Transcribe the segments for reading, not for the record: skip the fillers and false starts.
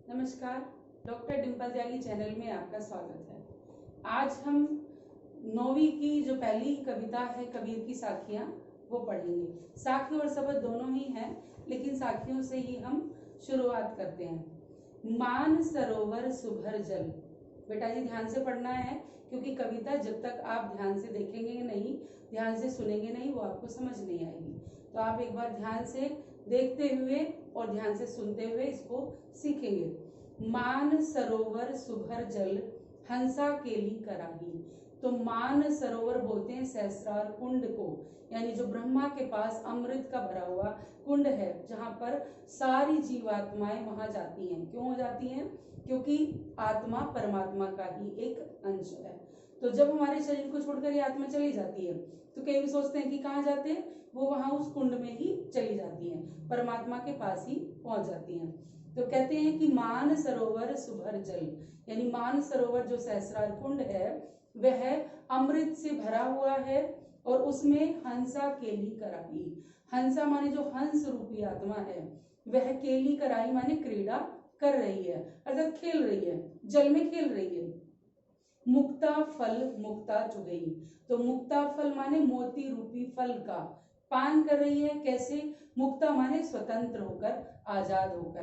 नमस्कार, डॉक्टर डिम्पल त्यागी चैनल में आपका स्वागत है। आज हम 9वीं की जो पहली कविता है कबीर की साखियां वो पढ़ेंगे। साखी और शब्द दोनों ही हैं, लेकिन साखियों से ही हम शुरुआत करते हैं। मान सरोवर सुभर जल। बेटा जी ध्यान से पढ़ना है, क्योंकि कविता जब तक आप ध्यान से देखेंगे नहीं, ध्यान से सुनेंगे नहीं, वो आपको समझ नहीं आएगी। तो आप एक बार ध्यान से देखते हुए और ध्यान से सुनते हुए इसको सीखेंगे। मान सरोवर सुभर जल, हंसा केली कराही। तो मान सरोवर बोलते हैं सहस्रार कुंड को, यानी जो ब्रह्मा के पास अमृत का भरा हुआ कुंड है, जहां पर सारी जीवात्माएं वहां जाती हैं। क्यों जाती हैं? क्योंकि आत्मा परमात्मा का ही एक अंश है। तो जब हमारे शरीर को छोड़कर ये आत्मा चली जाती है, तो कई भी सोचते हैं कि कहाँ जाते हैं, वो वहां उस कुंड में ही चली जाती हैं, परमात्मा के पास ही पहुंच जाती हैं। तो कहते हैं कि मान सरोवर सुभर जल, यानी मान सरोवर जो सहस्रार कुंड है वह अमृत से भरा हुआ है और उसमें हंसा केली कराही। हंसा माने जो हंस रूपी आत्मा है, वह केली कराही माने क्रीड़ा कर रही है, अर्थात खेल रही है, जल में खेल रही है। मुक्ता फल मुक्ता चुगई। तो मुक्ता फल माने मोती रूपी फल का पान कर रही है। कैसे? मुक्ता माने स्वतंत्र होकर, आजाद होकर।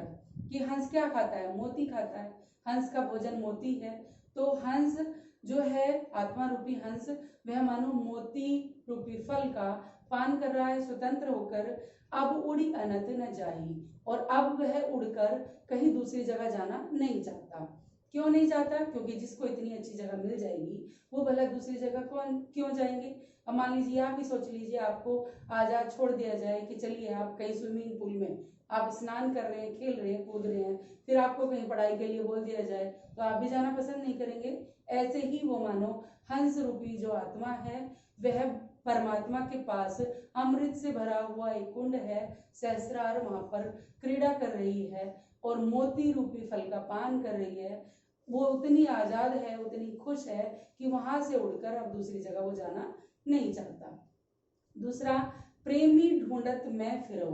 कि हंस क्या खाता है? मोती खाता है। हंस का भोजन मोती है। तो हंस जो है, आत्मा रूपी हंस, वह मानो मोती रूपी फल का पान कर रहा है स्वतंत्र होकर। अब उड़ी अनत न जाही, और अब वह उड़कर कहीं दूसरी जगह जाना नहीं चाहता। क्यों नहीं चाहता? क्योंकि जिसको इतनी अच्छी जगह मिल जाएगी वो भला दूसरी जगह कौन क्यों जाएंगे। अब मान लीजिए, आप ही सोच लीजिए, आपको आजाद छोड़ दिया जाए कि चलिए आप कहीं स्विमिंग पूल में आप स्नान कर रहे हैं, खेल रहे हैं, कूद रहे हैं, फिर आपको कहीं पढ़ाई के लिए बोल दिया जाए, तो आप भी जाना पसंद नहीं करेंगे। ऐसे ही वो मानो हंस रूपी जो आत्मा है, वह परमात्मा के पास अमृत से भरा हुआ एक कुंड है, सहस्रार, वहां पर क्रीड़ा कर रही है और मोती रूपी फल का पान कर रही है। वो उतनी आजाद है, उतनी खुश है कि वहां से उड़कर अब दूसरी जगह वो जाना नहीं चाहता। दूसरा, प्रेमी ढूंढत मैं फिरो।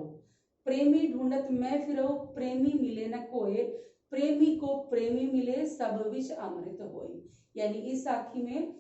प्रेमी ढूंढत मैं फिरो, प्रेमी मिले न कोई, प्रेमी को प्रेमी मिले, सब विष अमृत होई। यानी इस साखी में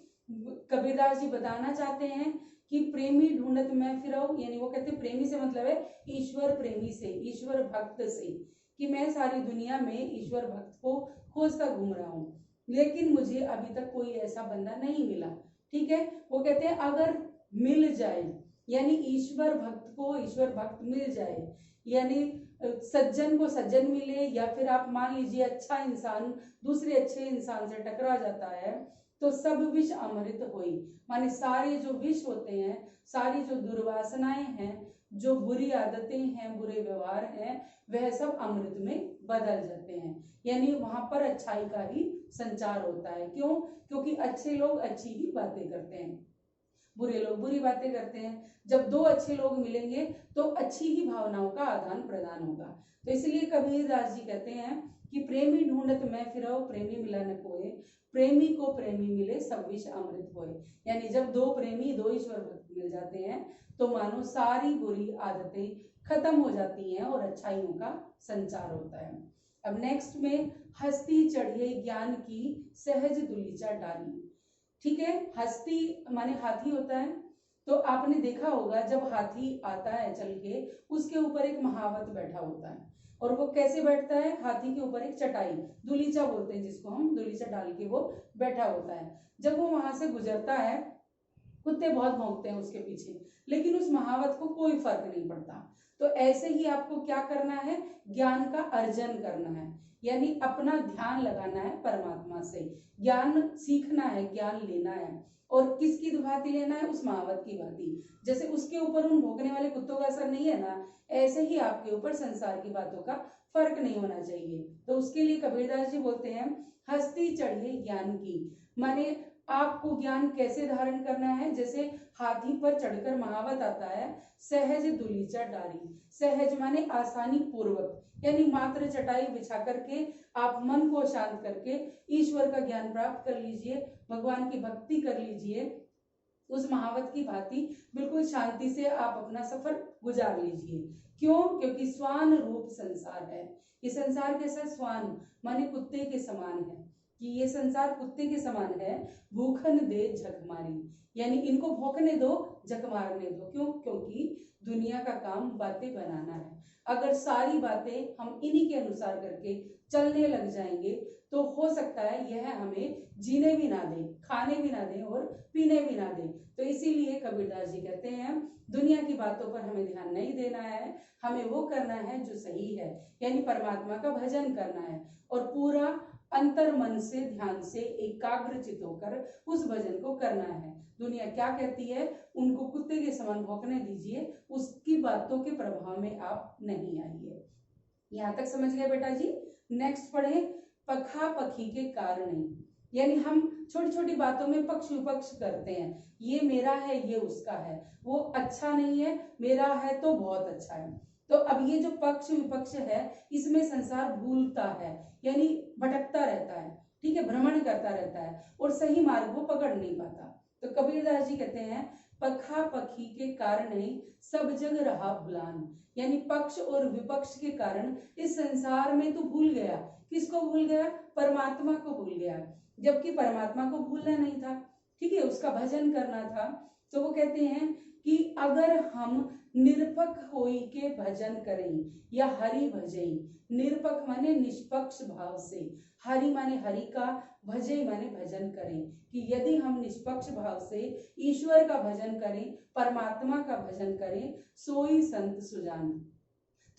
कबीरदास जी बताना चाहते हैं कि प्रेमी ढूंढत मैं फिरो, यानी वो कहते प्रेमी से मतलब है ईश्वर प्रेमी से, ईश्वर भक्त से, कि मैं सारी दुनिया में ईश्वर भक्त को खोजता घूम रहा हूँ, लेकिन मुझे अभी तक कोई ऐसा बंदा नहीं मिला। ठीक है, वो कहते हैं अगर मिल जाए, यानी ईश्वर भक्त को ईश्वर भक्त मिल जाए, यानी सज्जन को सज्जन मिले, या फिर आप मान लीजिए अच्छा इंसान दूसरे अच्छे इंसान से टकरा जाता है, तो सब विष अमृत होई, माने सारे जो विष होते हैं, सारी जो दुर्वासनाएं हैं, जो बुरी आदतें हैं, बुरे व्यवहार हैं, वह सब अमृत में बदल जाते हैं। यानी वहां पर अच्छाई का ही संचार होता है। क्यों? क्योंकि अच्छे लोग अच्छी ही बातें करते हैं, बुरे लोग बुरी बातें करते हैं। जब दो अच्छे लोग मिलेंगे तो अच्छी ही भावनाओं का आदान प्रदान होगा। तो इसलिए कबीरदास जी कहते हैं कि प्रेमी ढूंढत मैं फिरो, प्रेमी मिला न कोई, प्रेमी को प्रेमी मिले, सब विष अमृत होए। यानी जब दो प्रेमी, दो ईश्वर भक्त मिल जाते हैं, तो मानो सारी बुरी आदतें खत्म हो जाती हैं और अच्छाइयों का संचार होता है। अब नेक्स्ट में, हस्ती चढ़िए ज्ञान की, सहज दुलीचा डाली। ठीक है, हस्ती माने हाथी होता है। तो आपने देखा होगा जब हाथी आता है चल के, उसके ऊपर एक महावत बैठा होता है, और वो कैसे बैठता है? हाथी के ऊपर एक चटाई, दुलीचा बोलते हैं जिसको हम, दुलीचा डाल के वो बैठा होता है। जब वो वहां से गुजरता है, कुत्ते बहुत भौंकते हैं उसके पीछे, लेकिन उस महावत को कोई फर्क नहीं पड़ता। तो ऐसे ही आपको क्या करना है? ज्ञान का अर्जन करना है, यानी अपना ध्यान लगाना है परमात्मा से, ज्ञान सीखना है, ज्ञान लेना है। और किसकी भांति लेना है? उस महावत की भांति। जैसे उसके ऊपर उन भौंकने वाले कुत्तों का असर नहीं है ना, ऐसे ही आपके ऊपर संसार की बातों का फर्क नहीं होना चाहिए। तो उसके लिए कबीरदास जी बोलते हैं, हस्ती चढ़िए ज्ञान की, माने आपको ज्ञान कैसे धारण करना है? जैसे हाथी पर चढ़कर महावत आता है, सहज दुलीचा डारी। सहज माने आसानी पूर्वक, यानी मात्र चटाई बिछा करके आप मन को शांत करके ईश्वर का ज्ञान प्राप्त कर लीजिए, भगवान की भक्ति कर लीजिए, उस महावत की भांति बिल्कुल शांति से आप अपना सफर गुजार लीजिए। क्यों? क्योंकि स्वान रूप संसार है। ये संसार कैसा? स्वान माने कुत्ते के समान है, कि ये संसार कुत्ते के समान है। भूखन दे झक मारी, यानी इनको भौंकने दो, झक मारने दो। क्यों? क्योंकि दुनिया का काम बातें बनाना है। अगर सारी बातें हम इन्हीं के अनुसार करके चलने लग जाएंगे तो हो सकता है यह हमें जीने भी ना दे, खाने भी ना दे और पीने भी ना दे। तो इसीलिए कबीरदास जी कहते हैं दुनिया की बातों पर हमें ध्यान नहीं देना है, हमें वो करना है जो सही है, यानी परमात्मा का भजन करना है और पूरा अंतर मन से ध्यान से एकाग्रचित होकर उस भजन को करना है। दुनिया क्या कहती है उनको कुत्ते के समान भौंकने दीजिए, उसकी बातों के प्रभाव में आप नहीं आइए। यहां तक समझ गए बेटा जी? नेक्स्ट पढ़े पखा पखी के कारण, यानी हम छोटी छोटी बातों में पक्ष विपक्ष करते हैं, ये मेरा है ये उसका है, वो अच्छा नहीं है, मेरा है तो बहुत अच्छा है। तो अब ये जो पक्ष विपक्ष है इसमें संसार भूलता है, यानी भटकता रहता है, ठीक है, भ्रमण करता रहता है और सही मार्ग को पकड़ नहीं पाता। तो कबीरदास जी कहते हैं पखा पखी के कारण सब जग रहा भुलान, यानी पक्ष और विपक्ष के कारण इस संसार में तू भूल गया। किसको भूल गया? परमात्मा को भूल गया, जबकि परमात्मा को भूलना नहीं था, ठीक है, उसका भजन करना था। तो वो कहते हैं कि अगर हम निरपक होई के भजन करें या हरि भजई, निरपक माने निष्पक्ष भाव से, हरि माने हरि का, भजई माने भजन करें, कि यदि हम निष्पक्ष भाव से ईश्वर का भजन करें, परमात्मा का भजन करें, सोई संत सुजान।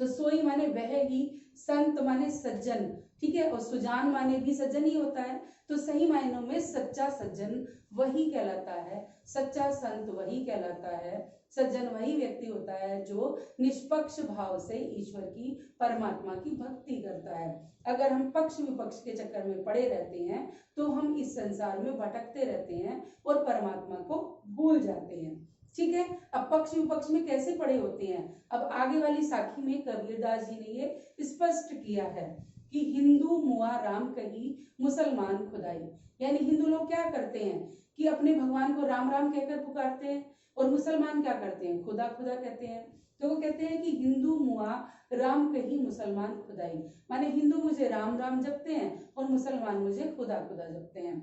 तो सोई माने वह ही, संत माने सज्जन, ठीक है, और सुजान माने भी सज्जन ही होता है। तो सही मायनों में सच्चा सज्जन वही कहलाता है, सच्चा संत वही कहलाता है, सज्जन वही व्यक्ति होता है जो निष्पक्ष भाव से ईश्वर की, परमात्मा की भक्ति करता है। अगर हम पक्ष विपक्ष के चक्कर में पड़े रहते हैं तो हम इस संसार में भटकते रहते हैं और परमात्मा को भूल जाते हैं, ठीक है। अब पक्ष विपक्ष में कैसे पड़े होते हैं, अब आगे वाली साखी में कबीरदास जी ने ये स्पष्ट किया है कि हिंदू मुआ राम कही मुसलमान खुदाई, यानी हिंदू लोग क्या करते हैं कि अपने भगवान को राम राम कहकर पुकारते हैं और मुसलमान क्या करते हैं? खुदा खुदा कहते हैं। तो वो कहते हैं कि हिंदू मुआ राम कही मुसलमान खुदाई, माने हिंदू मुझे राम राम जपते हैं और मुसलमान मुझे खुदा खुदा जपते हैं।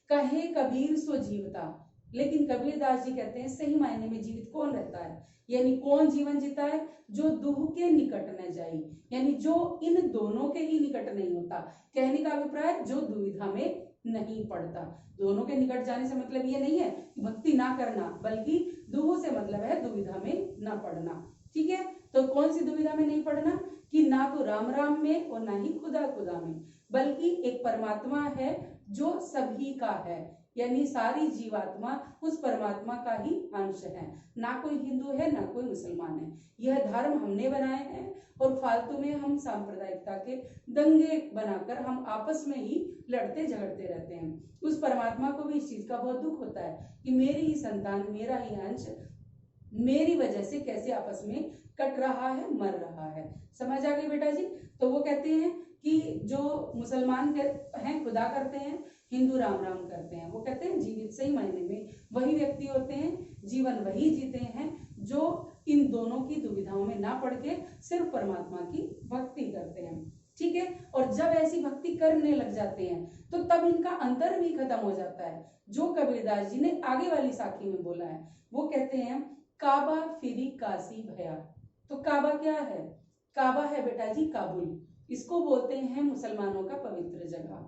कहे कबीर सो जीवता, लेकिन कबीरदास जी कहते हैं सही मायने में जीवित कौन रहता है, यानी कौन जीवन जीता है? जो दुह के निकट न जाई, यानी जो इन दोनों के ही निकट नहीं होता। कहने का अभिप्राय जो दुविधा में नहीं पड़ता। दोनों के निकट जाने से मतलब ये नहीं है भक्ति ना करना, बल्कि दुह से मतलब है दुविधा में ना पड़ना, ठीक है। तो कौन सी दुविधा में नहीं पड़ना? कि ना तो राम राम में और ना ही खुदा खुदा में, बल्कि एक परमात्मा है जो सभी का है, यानी सारी जीवात्मा उस परमात्मा का ही अंश है। ना कोई हिंदू है ना कोई मुसलमान है, यह धर्म हमने बनाए हैं और फालतू में हम सांप्रदायिकता के दंगे बनाकर हम आपस में ही लड़ते झगड़ते रहते हैं। उस परमात्मा को भी इस चीज का बहुत दुख होता है कि मेरी ही संतान, मेरा ही अंश मेरी वजह से कैसे आपस में कट रहा है, मर रहा है। समझ आ गई बेटा जी? तो वो कहते हैं कि जो मुसलमान हैं खुदा करते हैं, हिंदू राम राम करते हैं। वो कहते हैं जीवित सही मायने में वही व्यक्ति होते हैं, जीवन वही जीते हैं जो इन दोनों की दुविधाओं में ना पड़ के सिर्फ परमात्मा की भक्ति करते हैं, ठीक है। और जब ऐसी भक्ति करने लग जाते हैं तो तब इनका अंतर भी खत्म हो जाता है, जो कबीरदास जी ने आगे वाली साखी में बोला है। वो कहते हैं काबा फिरी काशी भया। तो काबा क्या है? काबा है बेटा जी काबुल, इसको बोलते हैं मुसलमानों का पवित्र जगह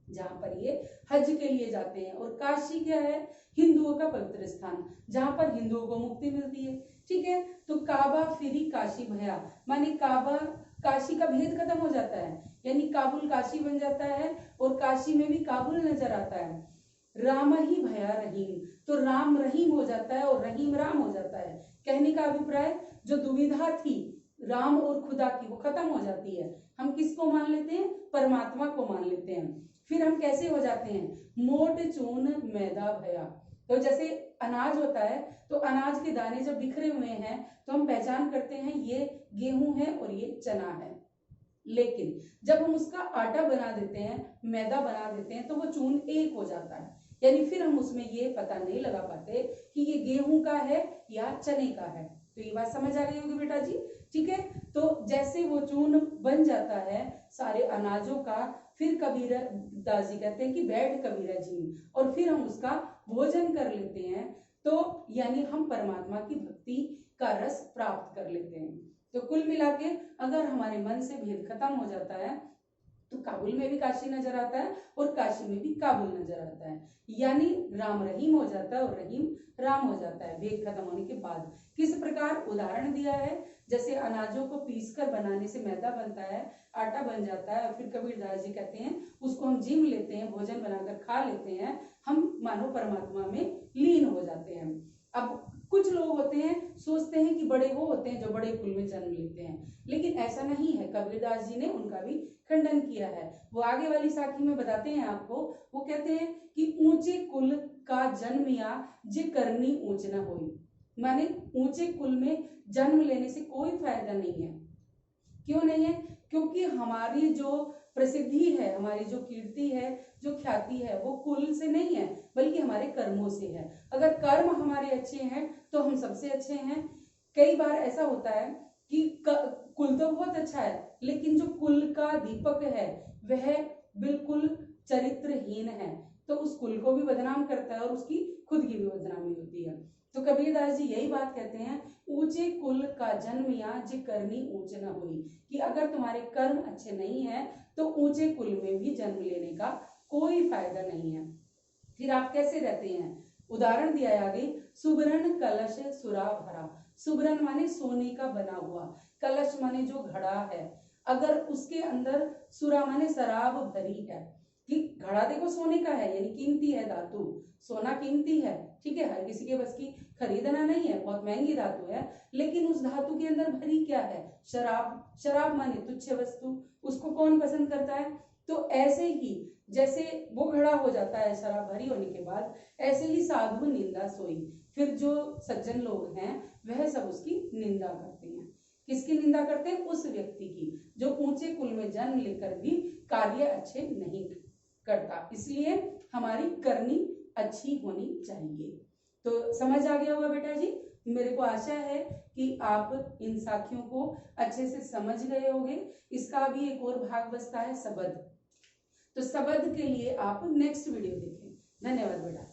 जहां पर ये हज के लिए जाते हैं, और काशी क्या है? हिंदुओं का पवित्र स्थान जहां पर हिंदुओं को मुक्ति मिलती है, ठीक है। तो काबा फिरी काशी भया माने काबा काशी का भेद खत्म हो जाता है, यानी काबुल काशी बन जाता है और काशी में भी काबुल नजर आता है। राम ही भया रहीम, तो राम रहीम हो जाता है और रहीम राम हो जाता है। कहने का अभिप्राय जो दुविधा थी राम और खुदा की वो खत्म हो जाती है। हम किसको मान लेते हैं? परमात्मा को मान लेते हैं। फिर हम कैसे हो जाते हैं? मोट चून मैदा भया। तो जैसे अनाज होता है तो अनाज के दाने जब बिखरे हुए हैं तो हम पहचान करते हैं ये गेहूं है और ये चना है, लेकिन जब हम उसका आटा बना देते हैं, मैदा बना देते हैं, तो वो चून एक हो जाता है, यानी फिर हम उसमें ये पता नहीं लगा पाते कि ये गेहूं का है या चने का है। तो ये बात समझ आ गई होगी बेटा जी, ठीक है। तो जैसे वो चूर्ण बन जाता है सारे अनाजों का, फिर कबीरदास जी कहते हैं कि बैठ कबीरा जी, और फिर हम उसका भोजन कर लेते हैं, तो यानी हम परमात्मा की भक्ति का रस प्राप्त कर लेते हैं। तो कुल मिला के अगर हमारे मन से भेद खत्म हो जाता है तो काबुल में भी काशी नजर आता है और काशी में भी काबुल नजर आता है, यानी राम रहीम हो जाता है और रहीम राम हो जाता है भेद खत्म होने के बाद। किस प्रकार उदाहरण दिया है, जैसे अनाजों को पीसकर बनाने से मैदा बनता है, आटा बन जाता है, और फिर कबीरदास जी कहते हैं उसको हम जिम लेते हैं, भोजन बनाकर खा लेते हैं, हम मानो परमात्मा में लीन हो जाते हैं। अब कुछ लोग होते हैं सोचते हैं कि बड़े वो होते हैं जो बड़े कुल में जन्म लेते हैं, लेकिन ऐसा नहीं है। कबीरदास जी ने उनका भी खंडन किया है। वो आगे वाली साखी में बताते हैं आपको, वो कहते हैं कि ऊंचे कुल का जन्मिया जे करनी ऊंच न होई, माने ऊंचे कुल में जन्म लेने से कोई फायदा नहीं है। क्यों नहीं है? क्योंकि हमारी जो प्रसिद्धि है, हमारी जो कीर्ति है, जो ख्याति है, वो कुल से नहीं है बल्कि हमारे कर्मों से है। अगर कर्म हमारे अच्छे हैं तो हम सबसे अच्छे हैं। कई बार ऐसा होता है कि कुल तो बहुत अच्छा है, लेकिन जो कुल का दीपक है वह बिल्कुल चरित्रहीन है, तो उस कुल को भी बदनाम करता है और उसकी खुद की भी बदनामी होती है। तो कबीरदास जी यही बात कहते हैं, ऊंचे कुल का जन्मिया जे करनी ऊंच न हुई, कि अगर तुम्हारे कर्म अच्छे नहीं है तो ऊंचे कुल में भी जन्म लेने का कोई फायदा नहीं है। फिर आप कैसे रहते हैं? उदाहरण दिया है आगे, सुबरण कलश सुरा भरा। सुबरण माने सोने का बना हुआ, कलश माने जो घड़ा है, अगर उसके अंदर सुरा माने शराब भरी है, कि घड़ा देखो सोने का है यानी कीमती है, धातु सोना कीमती है, ठीक है, हर किसी के बस की खरीदना नहीं है, बहुत महंगी धातु है, लेकिन उस धातु के अंदर भरी क्या है? शराब। शराब माने तुच्छ वस्तु, उसको कौन पसंद करता है? तो ऐसे ही जैसे वो घड़ा हो जाता है शराब भरी होने के बाद, ऐसे ही साधु निंदा सोई, फिर जो सज्जन लोग हैं वह सब उसकी निंदा करते हैं। किसकी निंदा करते हैं? उस व्यक्ति की जो ऊंचे कुल में जन्म लेकर भी कार्य अच्छे नहीं करता। इसलिए हमारी करनी अच्छी होनी चाहिए। तो समझ आ गया होगा बेटा जी। मेरे को आशा है कि आप इन साखियों को अच्छे से समझ गए होंगे। इसका भी एक और भाग बचता है, शब्द। तो शब्द के लिए आप नेक्स्ट वीडियो देखें। धन्यवाद बेटा।